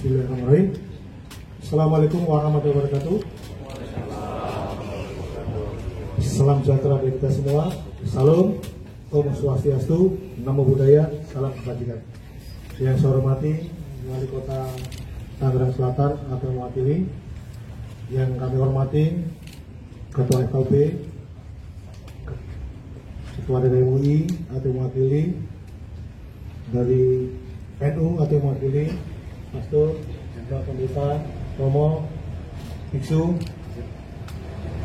Bismillahirrahmanirrahim. Assalamualaikum warahmatullahi wabarakatuh. Salam sejahtera bagi kita semua. Salam, Om Swastiastu, Namo Buddhaya, salam kebajikan. Yang saya hormati Wali Kota Tangerang Selatan atau mewakili, yang kami hormati Ketua FKB, Ketua dari MUI atau mewakili, dari NU atau mewakili, Pastor, Jenderal Pendeta, Romo, Biksu,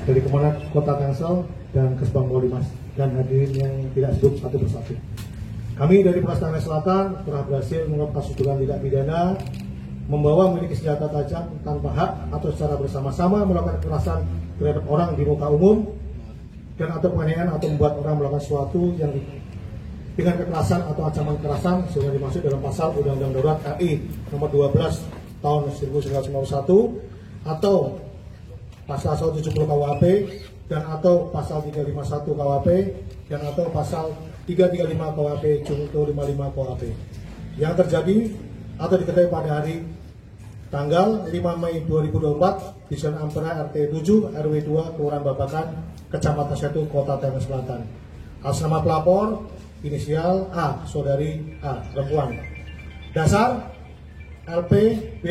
dari Kemenang Kota Tangsel, dan Kesbang Polimas, dan hadirin yang tidak sebut satu persatu. Kami dari Polres Tangerang Selatan telah berhasil mengungkap kasus dugaan tindak pidana membawa memiliki senjata tajam tanpa hak atau secara bersama-sama melakukan kekerasan terhadap orang di muka umum dan atau penganiayaan atau membuat orang melakukan sesuatu yang dengan kekerasan atau ancaman kekerasan sehingga dimaksud dalam pasal Undang-Undang Darurat RI nomor 12 tahun 1991 atau pasal 170 KUHP dan atau pasal 351 KUHP dan atau pasal 335 KUHP junto 55 KUHP yang terjadi atau diketahui pada hari tanggal 5 Mei 2024 di Jalan Ampera RT 7 RW 2 Kelurahan Babakan Kecamatan Setu Kota Tangerang Selatan. Atas nama pelapor inisial A, saudari A, perempuan. Dasar LPB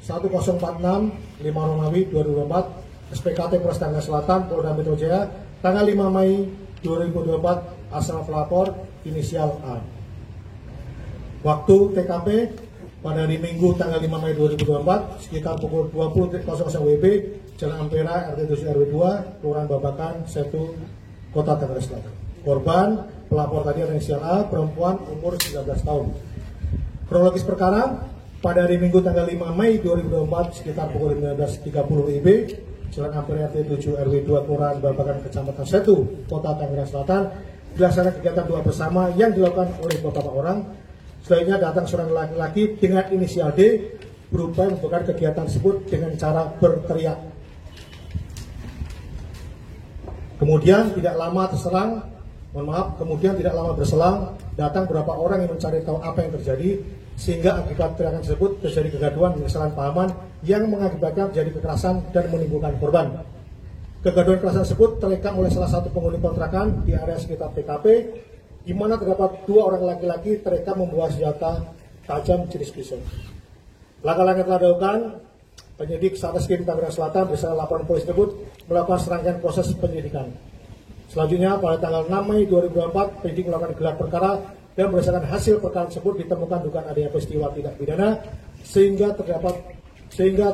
1046 5 Romawi 2024 SPKT Polres Tangerang Selatan Polda Metro Jaya tanggal 5 Mei 2024 asal pelapor inisial A. Waktu TKP pada hari Minggu tanggal 5 Mei 2024 sekitar pukul 20.00 WIB Jalan Ampera RT 7 RW 2 Kelurahan Babakan Setu Kota Tangerang Selatan. Korban pelapor tadi adalah inisial A, perempuan umur 19 tahun. Kronologis perkara pada hari Minggu tanggal 5 Mei 2024 sekitar pukul 15.30 WIB Jalan Ampera RT 7 RW 2 Kelurahan Babakan Kecamatan Setu Kota Tangerang Selatan dilaksanakan kegiatan doa bersama yang dilakukan oleh beberapa orang. Selanjutnya datang seorang laki-laki dengan inisial D berupaya membuka kegiatan tersebut dengan cara berteriak. Kemudian tidak lama kemudian tidak lama berselang datang beberapa orang yang mencari tahu apa yang terjadi sehingga akibat teriakan tersebut terjadi kegaduhan dan kesalahan pahaman yang mengakibatkan terjadi kekerasan dan menimbulkan korban. Kegaduhan kekerasan tersebut terekam oleh salah satu penghuni kontrakan di area sekitar TKP di mana terdapat dua orang laki-laki terekam membawa senjata tajam jenis pisau. Langkah-langkah telah dilakukan penyidik Satreskrim Tangerang Selatan berdasarkan laporan polisi tersebut melakukan serangkaian proses penyidikan. Selanjutnya pada tanggal 6 Mei 2024 penyidik melakukan gelar perkara dan berdasarkan hasil perkara tersebut ditemukan dugaan adanya peristiwa tindak pidana sehingga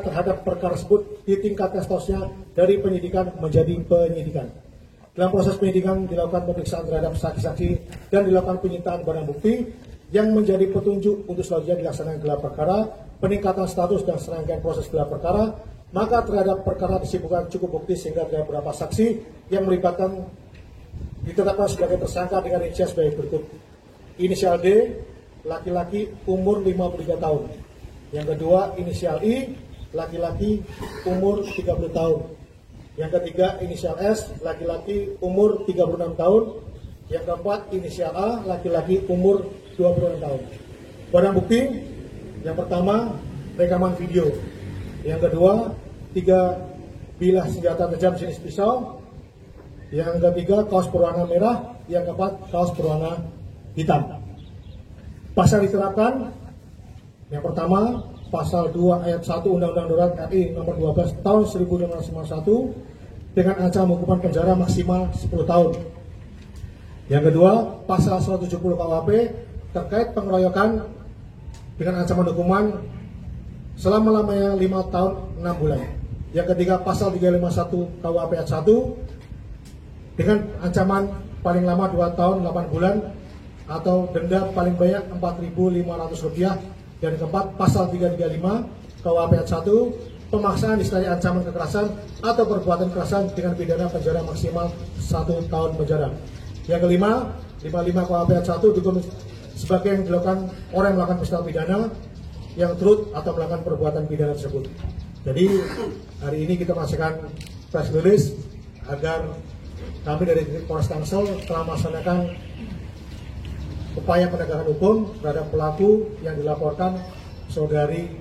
terhadap perkara tersebut ditingkatkan statusnya dari penyidikan menjadi penyidikan. Dalam proses penyidikan dilakukan pemeriksaan terhadap saksi-saksi dan dilakukan penyitaan barang bukti yang menjadi petunjuk untuk selanjutnya dilaksanakan gelar perkara, peningkatan status dan serangkaian proses gelar perkara. Maka terhadap perkara disimpulkan cukup bukti sehingga ada beberapa saksi yang melibatkan ditetapkan sebagai tersangka dengan inisial sebagai berikut. Inisial D, laki-laki umur 53 tahun. Yang kedua, inisial I, laki-laki umur 30 tahun. Yang ketiga, inisial S, laki-laki umur 36 tahun. Yang keempat, inisial A, laki-laki umur 26 tahun. Barang bukti, yang pertama, rekaman video. Yang kedua, 3 bilah senjata tajam jenis pisau. Yang ketiga, kaos berwarna merah. Yang keempat, kaos berwarna hitam. Pasal diterapkan, yang pertama, pasal 2 ayat 1 Undang-Undang Darurat RI nomor 12 tahun 1991 dengan ancaman hukuman penjara maksimal 10 tahun. Yang kedua, pasal 170 KUHP terkait pengeroyokan dengan ancaman hukuman selama-lamanya 5 tahun 6 bulan. Yang ketiga, pasal 351 KUHP ayat 1 dengan ancaman paling lama 2 tahun 8 bulan atau denda paling banyak Rp4.500. Dan yang keempat, pasal 335 KUHP ayat 1 pemaksaan disertai ancaman kekerasan atau perbuatan kekerasan dengan pidana penjara maksimal 1 tahun penjara. Yang kelima, 55 KUHP ayat 1 dihukum sebagai yang dilakukan orang yang melakukan peristiwa pidana yang turut atau melakukan perbuatan pidana tersebut. Jadi hari ini kita masukkan press release agar kami dari Polres Tangsel telah melaksanakan upaya penegakan hukum terhadap pelaku yang dilaporkan saudari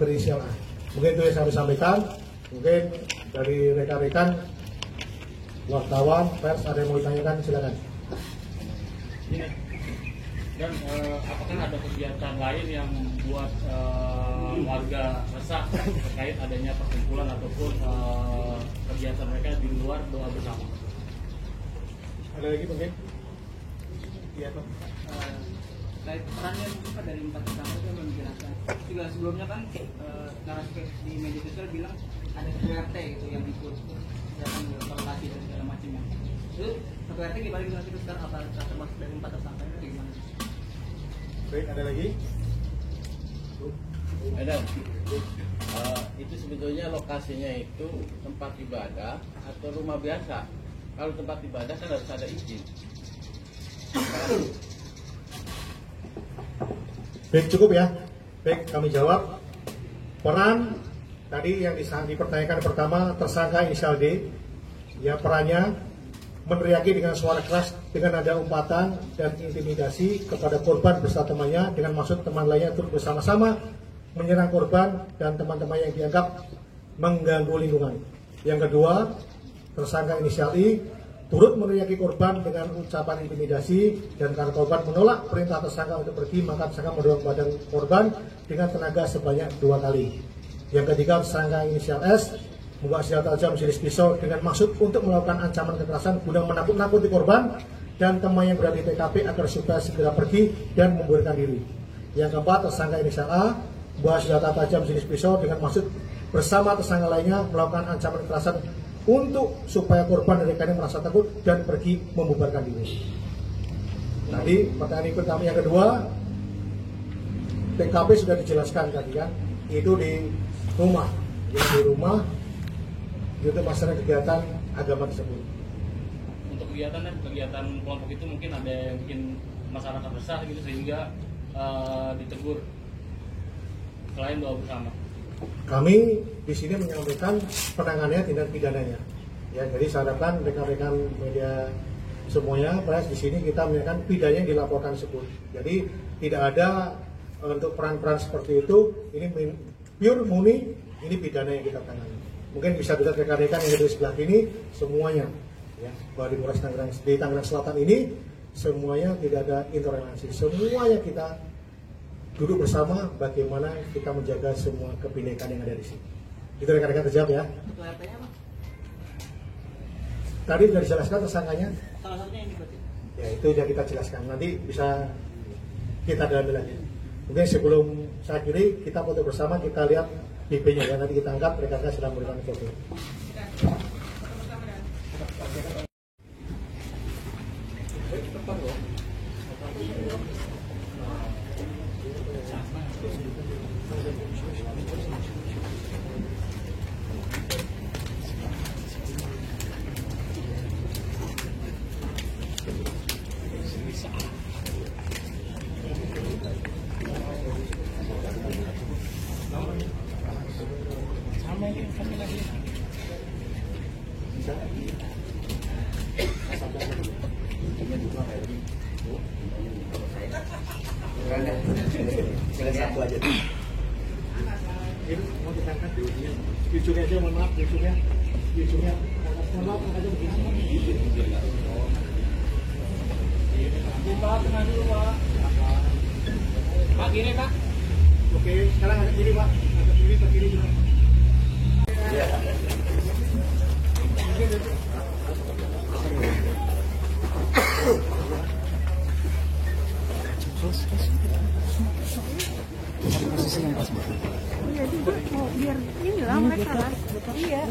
berinisial A. Mungkin itu yang saya sampaikan. Mungkin dari rekan-rekan wartawan, pers ada yang mau ditanyakan, silakan. Dan apakah ada kegiatan lain yang membuat warga resah terkait adanya perkumpulan ataupun kegiatan mereka di luar doa bersama? Ada lagi mungkin? Iya Pak. Terkait perannya mungkin Pak dari 4 tersangka itu belum dijelaskan. Juga sebelumnya kan narasi di media sosial bilang ada PRT gitu yang ikut datang ke lokasi dan segala macamnya. Itu PRT gimana bilang itu sekarang apa termasuk dari 4 tersangka itu gimana? Baik, ada lagi? Ada. Itu sebetulnya lokasinya itu tempat ibadah atau rumah biasa. Kalau tempat ibadah kan harus ada izin. Baik, cukup ya. Baik, kami jawab. Peran tadi yang dipertanyakan pertama, tersangka inisial D. Ya, perannya meneriaki dengan suara keras dengan nada umpatan dan intimidasi kepada korban beserta temannya dengan maksud teman lainnya turut bersama-sama menyerang korban dan teman-teman yang dianggap mengganggu lingkungan. Yang kedua, tersangka inisial I turut meneriaki korban dengan ucapan intimidasi dan karena korban menolak perintah tersangka untuk pergi, maka tersangka mendorong badan korban dengan tenaga sebanyak 2 kali. Yang ketiga, tersangka inisial S membawa senjata tajam jenis pisau dengan maksud untuk melakukan ancaman kekerasan guna menakut-nakuti korban dan teman yang berada di TKP agar supaya segera pergi dan membubarkan diri. Yang keempat, tersangka inisial A membawa senjata tajam jenis pisau dengan maksud bersama tersangka lainnya melakukan ancaman kekerasan untuk supaya korban dan rekannya merasa takut dan pergi membubarkan diri. Tadi pertanyaan ikut kami yang kedua, TKP sudah dijelaskan tadi kan, itu di rumah, di rumah itu masalah kegiatan agama tersebut. Untuk kegiatan kelompok itu mungkin ada yang bikin masyarakat resah gitu sehingga ditegur selain doa bersama. Kami di sini menyampaikan penanganannya tindak pidananya. Ya, jadi saya harapkan rekan-rekan media semuanya, pers di sini kita menyampaikan pidana yang dilaporkan tersebut. Jadi tidak ada untuk peran-peran seperti itu. Ini pure murni ini pidana yang kita tangani. Mungkin bisa dilihat rekan-rekan yang ada di sebelah ini semuanya, ya, bahwa di Polres Tangerang, di Tangerang Selatan ini semuanya tidak ada intoleransi. Semuanya kita duduk bersama bagaimana kita menjaga semua kebinekaan yang ada di sini. Itu rekan-rekan terjawab ya. Ketua RT-nya Pak? Tadi sudah dijelaskan tersangkanya. Salah satunya ini berarti. Ya, itu sudah kita jelaskan. Nanti bisa kita dalami lagi. Mungkin sebelum saya akhiri, kita foto bersama, kita lihat BP-nya ya. Nanti kita anggap rekan-rekan sedang memberikan foto. Bisa? Pilih satu aja. Ini mau kita angkat ujungnya aja, mohon maaf ujungnya. Ujungnya. Mohon maaf angkat aja begini. Pak, tengah dulu Pak. Pak, gini Pak. Oke, sekarang angkat kiri Pak. Angkat kiri ke kiri juga. Iya juga, mau biar inilah mereka lah. Iya.